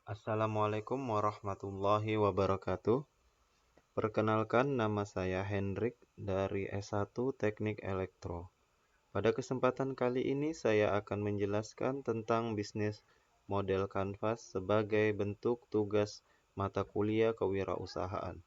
Assalamualaikum warahmatullahi wabarakatuh. Perkenalkan, nama saya Hendrik dari S1 Teknik Elektro. Pada kesempatan kali ini saya akan menjelaskan tentang bisnis model kanvas sebagai bentuk tugas mata kuliah kewirausahaan.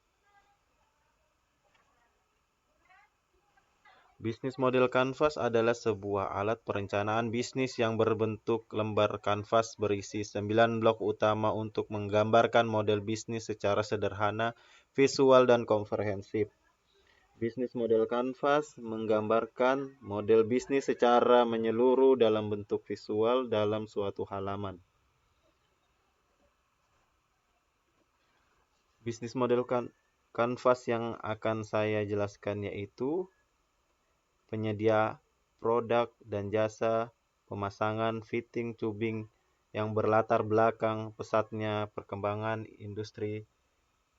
Bisnis model kanvas adalah sebuah alat perencanaan bisnis yang berbentuk lembar kanvas berisi 9 blok utama untuk menggambarkan model bisnis secara sederhana, visual, dan komprehensif. Bisnis model kanvas menggambarkan model bisnis secara menyeluruh dalam bentuk visual dalam suatu halaman. Bisnis model kanvas yang akan saya jelaskan yaitu penyedia produk dan jasa, pemasangan fitting tubing yang berlatar belakang pesatnya perkembangan industri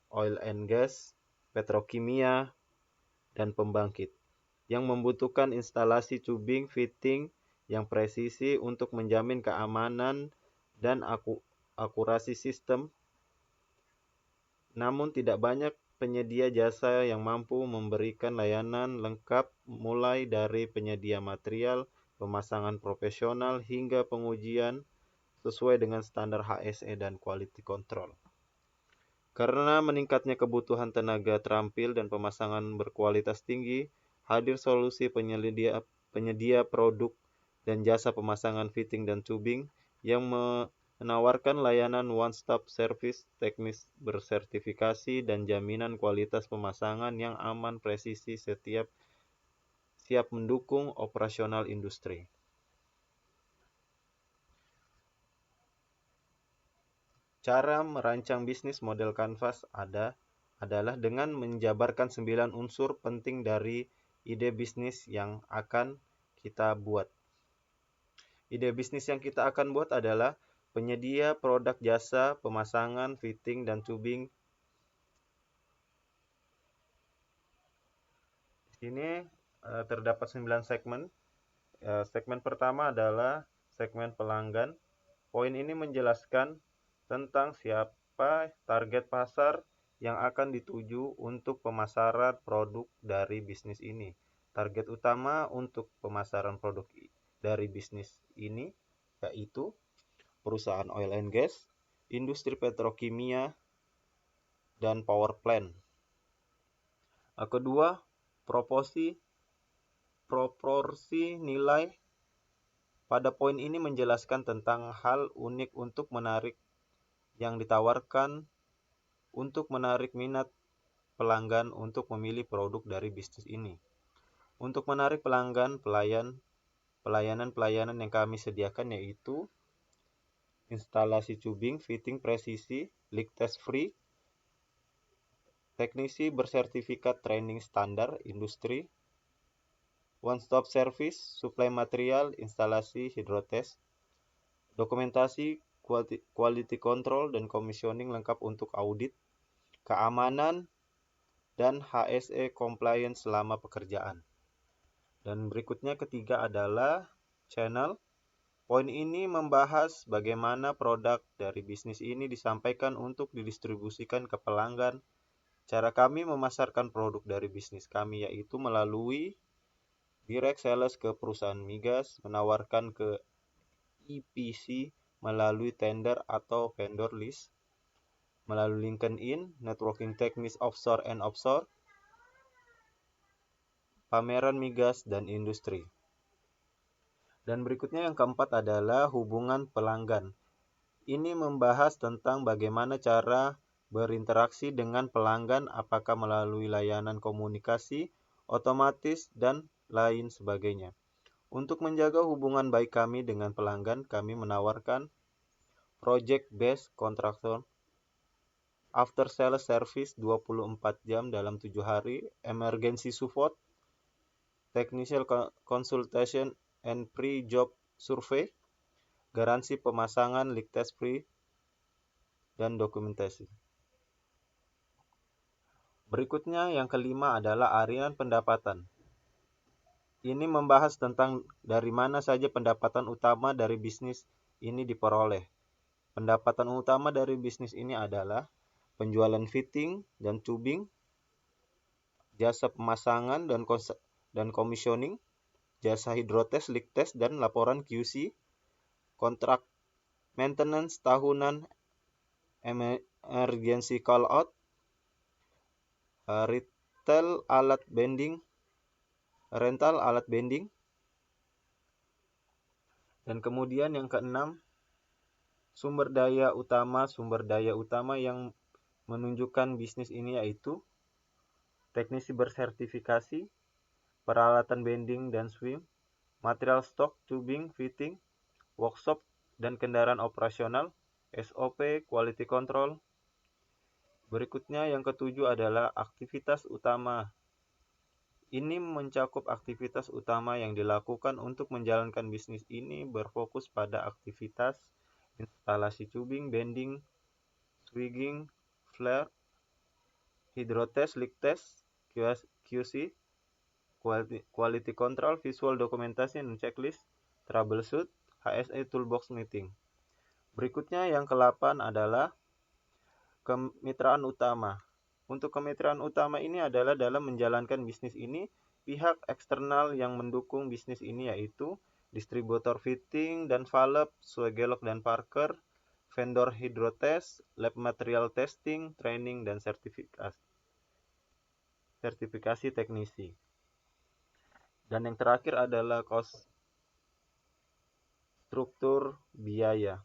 oil and gas, petrokimia, dan pembangkit, yang membutuhkan instalasi tubing fitting yang presisi untuk menjamin keamanan dan akurasi sistem. Namun tidak banyak penyedia jasa yang mampu memberikan layanan lengkap mulai dari penyedia material, pemasangan profesional, hingga pengujian sesuai dengan standar HSE dan quality control. Karena meningkatnya kebutuhan tenaga terampil dan pemasangan berkualitas tinggi, hadir solusi penyedia produk dan jasa pemasangan fitting dan tubing yang menawarkan layanan one-stop service, teknis bersertifikasi, dan jaminan kualitas pemasangan yang aman, presisi, siap mendukung operasional industri. Cara merancang bisnis model kanvas adalah dengan menjabarkan 9 unsur penting dari ide bisnis yang akan kita buat. Ide bisnis yang kita akan buat adalah penyedia produk jasa, pemasangan, fitting, dan tubing. Di sini terdapat 9 segmen. Segmen pertama adalah segmen pelanggan. Poin ini menjelaskan tentang siapa target pasar yang akan dituju untuk pemasaran produk dari bisnis ini. Target utama untuk pemasaran produk dari bisnis ini yaitu perusahaan oil and gas, industri petrokimia, dan power plant. Kedua, proporsi nilai. Pada poin ini menjelaskan tentang hal unik untuk menarik yang ditawarkan untuk menarik minat pelanggan untuk memilih produk dari bisnis ini. Untuk menarik pelanggan, pelayanan yang kami sediakan yaitu instalasi tubing, fitting presisi, leak test free, teknisi bersertifikat training standar industri, one-stop service, suplai material, instalasi hidrotest, dokumentasi quality control dan commissioning lengkap untuk audit, keamanan, dan HSE compliance selama pekerjaan. Dan berikutnya ketiga adalah channel. Poin ini membahas bagaimana produk dari bisnis ini disampaikan untuk didistribusikan ke pelanggan. Cara kami memasarkan produk dari bisnis kami yaitu melalui direct sales ke perusahaan migas, menawarkan ke EPC melalui tender atau vendor list, melalui LinkedIn, networking teknis offshore and offshore, pameran migas, dan industri. Dan berikutnya yang keempat adalah hubungan pelanggan. Ini membahas tentang bagaimana cara berinteraksi dengan pelanggan, apakah melalui layanan komunikasi, otomatis, dan lain sebagainya. Untuk menjaga hubungan baik kami dengan pelanggan, kami menawarkan project-based contractor, after sales service 24 jam dalam 7 hari, emergency support, technical consultation and pre-job survey, garansi pemasangan, leak test free, dan dokumentasi. Berikutnya yang kelima adalah arian pendapatan. Ini membahas tentang dari mana saja pendapatan utama dari bisnis ini diperoleh. Pendapatan utama dari bisnis ini adalah penjualan fitting dan tubing, jasa pemasangan dan commissioning, jasa hidrotes, leak test, dan laporan QC, kontrak maintenance tahunan, emergency call out, rental alat bending, dan kemudian yang keenam, sumber daya utama yang menunjukkan bisnis ini yaitu teknisi bersertifikasi, peralatan bending dan swing, material stok, tubing, fitting, workshop dan kendaraan operasional, SOP, quality control. Berikutnya yang ketujuh adalah aktivitas utama. Ini mencakup aktivitas utama yang dilakukan untuk menjalankan bisnis ini berfokus pada aktivitas instalasi tubing, bending, swigging, flare, hidrotest, leak test, QC, quality control, visual documentation and checklist, troubleshoot, HSE toolbox meeting. Berikutnya yang ke-8 adalah kemitraan utama. Untuk kemitraan utama ini adalah dalam menjalankan bisnis ini, pihak eksternal yang mendukung bisnis ini yaitu distributor fitting dan valve, Swagelok dan Parker, vendor hidrotest, lab material testing, training, dan sertifikasi teknisi. Dan yang terakhir adalah cost struktur biaya.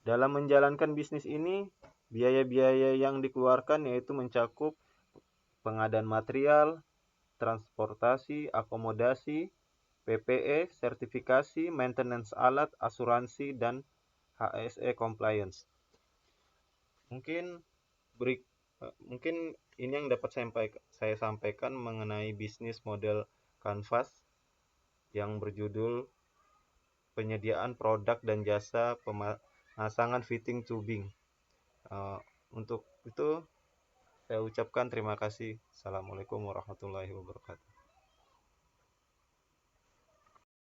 Dalam menjalankan bisnis ini, biaya-biaya yang dikeluarkan yaitu mencakup pengadaan material, transportasi, akomodasi, PPE, sertifikasi, maintenance alat, asuransi, dan HSE compliance. Mungkin ini yang dapat saya sampaikan mengenai bisnis model Canvas yang berjudul penyediaan produk dan jasa pemasangan fitting tubing. Untuk itu saya ucapkan terima kasih. Assalamualaikum warahmatullahi wabarakatuh.